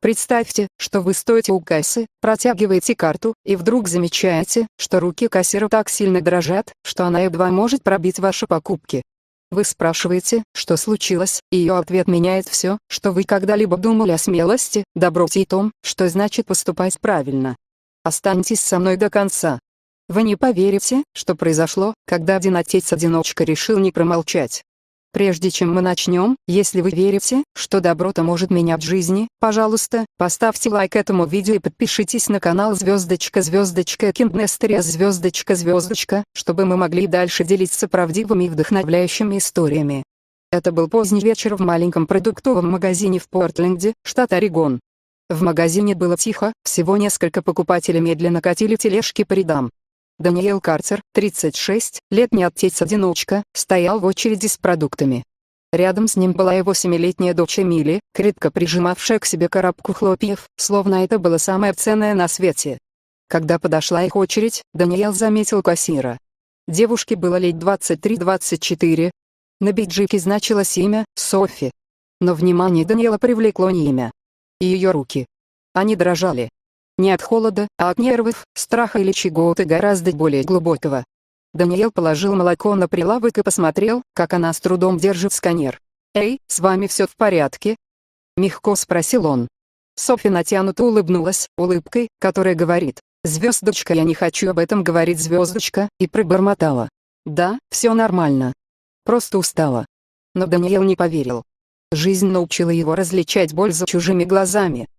Представьте, что вы стоите у кассы, протягиваете карту, и вдруг замечаете, что руки кассира так сильно дрожат, что она едва может пробить ваши покупки. Вы спрашиваете, что случилось, и ее ответ меняет все, что вы когда-либо думали о смелости, доброте и том, что значит поступать правильно. Останьтесь со мной до конца. Вы не поверите, что произошло, когда один отец-одиночка решил не промолчать. Прежде чем мы начнем, если вы верите, что доброта может менять жизни, пожалуйста, поставьте лайк этому видео и подпишитесь на канал ***Кинднестериас***, чтобы мы могли дальше делиться правдивыми и вдохновляющими историями. Это был поздний вечер в маленьком продуктовом магазине в Портленде, штат Орегон. В магазине было тихо, всего несколько покупателей медленно катили тележки по рядам. Даниэл Картер, 36, летний отец-одиночка, стоял в очереди с продуктами. Рядом с ним была его 7-летняя дочь Эмили, крепко прижимавшая к себе коробку хлопьев, словно это было самое ценное на свете. Когда подошла их очередь, Даниэл заметил кассира. Девушке было лет 23-24. На бейджике значилось имя Софи. Но внимание Даниэла привлекло не имя. И ее руки. Они дрожали. Не от холода, а от нервов, страха или чего-то гораздо более глубокого. Даниэл положил молоко на прилавок и посмотрел, как она с трудом держит сканер. «Эй, с вами все в порядке?» — мягко спросил он. Софи натянуто улыбнулась, улыбкой, которая говорит: «Звездочка, я не хочу об этом говорить, звездочка», и пробормотала: «Да, все нормально. Просто устала». Но Даниэл не поверил. Жизнь научила его различать боль за чужими глазами.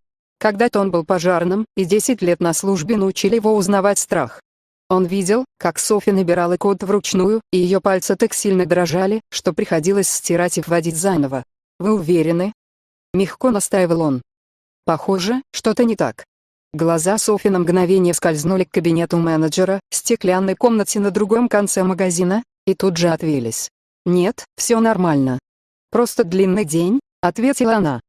Когда-то он был пожарным, и 10 лет на службе научили его узнавать страх. Он видел, как Софи набирала код вручную, и ее пальцы так сильно дрожали, что приходилось стирать и вводить заново. «Вы уверены?» — мягко настаивал он. «Похоже, что-то не так». Глаза Софи на мгновение скользнули к кабинету менеджера, стеклянной комнате на другом конце магазина, и тут же отвелись. «Нет, все нормально. Просто длинный день», — ответила она.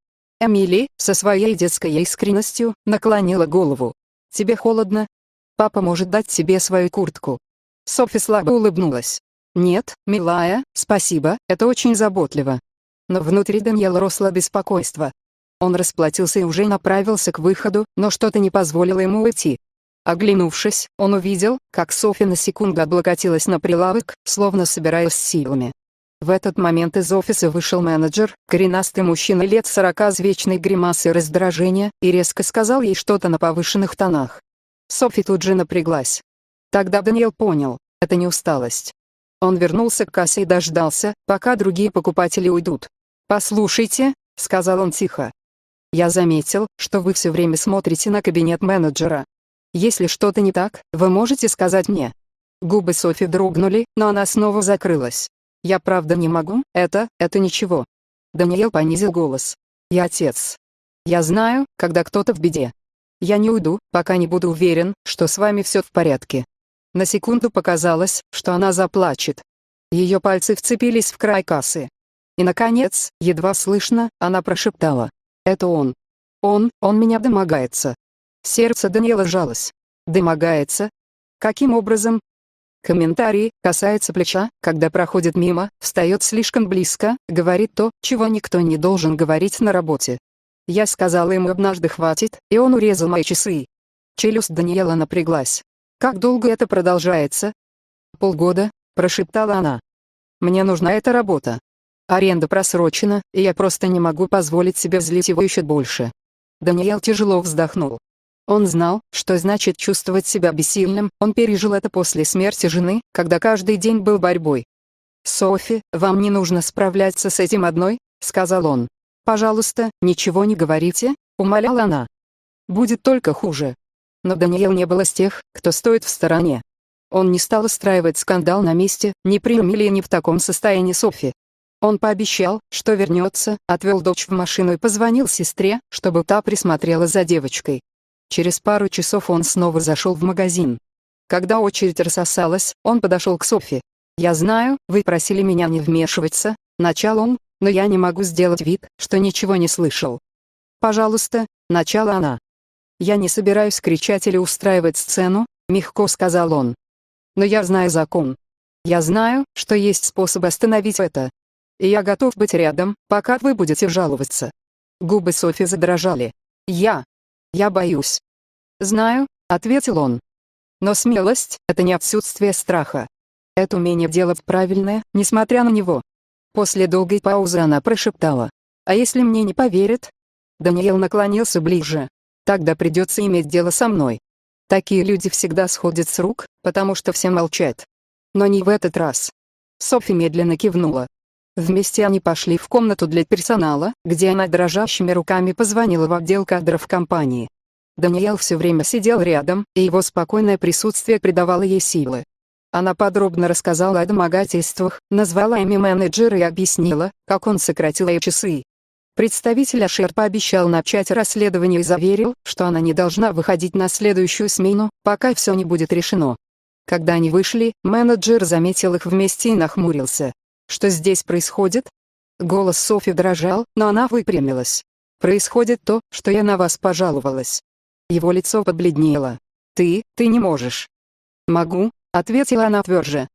Эмили, со своей детской искренностью, наклонила голову. «Тебе холодно? Папа может дать тебе свою куртку». Софи слабо улыбнулась. «Нет, милая, спасибо, это очень заботливо». Но внутри Даниэла росло беспокойство. Он расплатился и уже направился к выходу, но что-то не позволило ему уйти. Оглянувшись, он увидел, как Софи на секунду облокотилась на прилавок, словно собираясь силами. В этот момент из офиса вышел менеджер, коренастый мужчина лет 40 с вечной гримасой раздражения, и резко сказал ей что-то на повышенных тонах. Софи тут же напряглась. Тогда Даниэл понял, это не усталость. Он вернулся к кассе и дождался, пока другие покупатели уйдут. «Послушайте», — сказал он тихо. «Я заметил, что вы все время смотрите на кабинет менеджера. Если что-то не так, вы можете сказать мне». Губы Софи дрогнули, но она снова закрылась. «Я правда не могу, это ничего». Даниэл понизил голос. «Я отец. Я знаю, когда кто-то в беде. Я не уйду, пока не буду уверен, что с вами все в порядке». На секунду показалось, что она заплачет. Ее пальцы вцепились в край кассы. И наконец, едва слышно, она прошептала: «Это он. Он меня домогается». Сердце Даниэла сжалось. «Домогается? Каким образом?» Комментарий касается плеча, когда проходит мимо, встает слишком близко, говорит то, чего никто не должен говорить на работе. Я сказала ему однажды хватит, и он урезал мои часы. Челюсть Даниэла напряглась. «Как долго это продолжается?» «Полгода», — прошептала она. «Мне нужна эта работа. Аренда просрочена, и я просто не могу позволить себе злить его еще больше». Даниэл тяжело вздохнул. Он знал, что значит чувствовать себя бессильным, он пережил это после смерти жены, когда каждый день был борьбой. «Софи, вам не нужно справляться с этим одной», — сказал он. «Пожалуйста, ничего не говорите», — умоляла она. «Будет только хуже». Но Даниэл не был из тех, кто стоит в стороне. Он не стал устраивать скандал на месте, ни при Эмили, ни в таком состоянии Софи. Он пообещал, что вернется, отвел дочь в машину и позвонил сестре, чтобы та присмотрела за девочкой. Через пару часов он снова зашел в магазин. Когда очередь рассосалась, он подошел к Софи. «Я знаю, вы просили меня не вмешиваться», — начал он, «но я не могу сделать вид, что ничего не слышал». «Пожалуйста», — начала она. «Я не собираюсь кричать или устраивать сцену», — мягко сказал он. «Но я знаю закон. Я знаю, что есть способ остановить это. И я готов быть рядом, пока вы будете жаловаться». Губы Софи задрожали. Я боюсь. Знаю, ответил он. Но смелость — это не отсутствие страха. Это умение делать правильное, несмотря на него. После долгой паузы она прошептала: «А если мне не поверят?» Даниэл наклонился ближе. «Тогда придется иметь дело со мной. Такие люди всегда сходят с рук, потому что все молчат. Но не в этот раз». Софи медленно кивнула. Вместе они пошли в комнату для персонала, где она дрожащими руками позвонила в отдел кадров компании. Даниэл все время сидел рядом, и его спокойное присутствие придавало ей силы. Она подробно рассказала о домогательствах, назвала имя менеджера и объяснила, как он сократил ей часы. Представитель Ашер пообещал начать расследование и заверил, что она не должна выходить на следующую смену, пока все не будет решено. Когда они вышли, менеджер заметил их вместе и нахмурился. «Что здесь происходит?» Голос Софи дрожал, но она выпрямилась. «Происходит то, что я на вас пожаловалась». Его лицо побледнело. «Ты не можешь». «Могу», — ответила она тверже.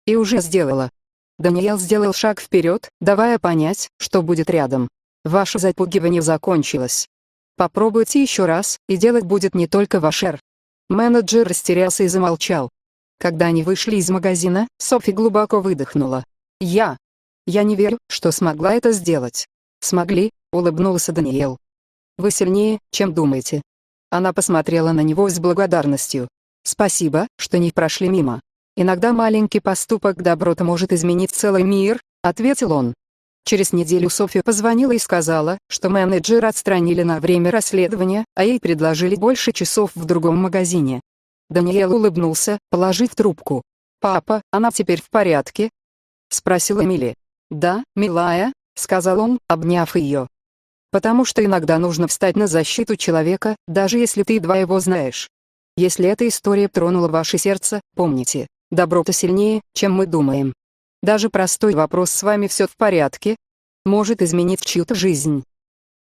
«И уже сделала». Даниэл сделал шаг вперед, давая понять, что будет рядом. «Ваше запугивание закончилось. Попробуйте еще раз, и делать будет не только Ашер». Менеджер растерялся и замолчал. Когда они вышли из магазина, Софи глубоко выдохнула. Я не верю, что смогла это сделать». «Смогли», — улыбнулся Даниэл. «Вы сильнее, чем думаете». Она посмотрела на него с благодарностью. «Спасибо, что не прошли мимо. Иногда маленький поступок доброты может изменить целый мир», — ответил он. Через неделю Софи позвонила и сказала, что менеджера отстранили на время расследования, а ей предложили больше часов в другом магазине. Даниэл улыбнулся, положив трубку. «Папа, она теперь в порядке?» — спросила Эмили. «Да, милая», — сказал он, обняв ее. «Потому что иногда нужно встать на защиту человека, даже если ты едва его знаешь. Если эта история тронула ваше сердце, помните, доброта сильнее, чем мы думаем. Даже простой вопрос «с вами все в порядке?» может изменить чью-то жизнь».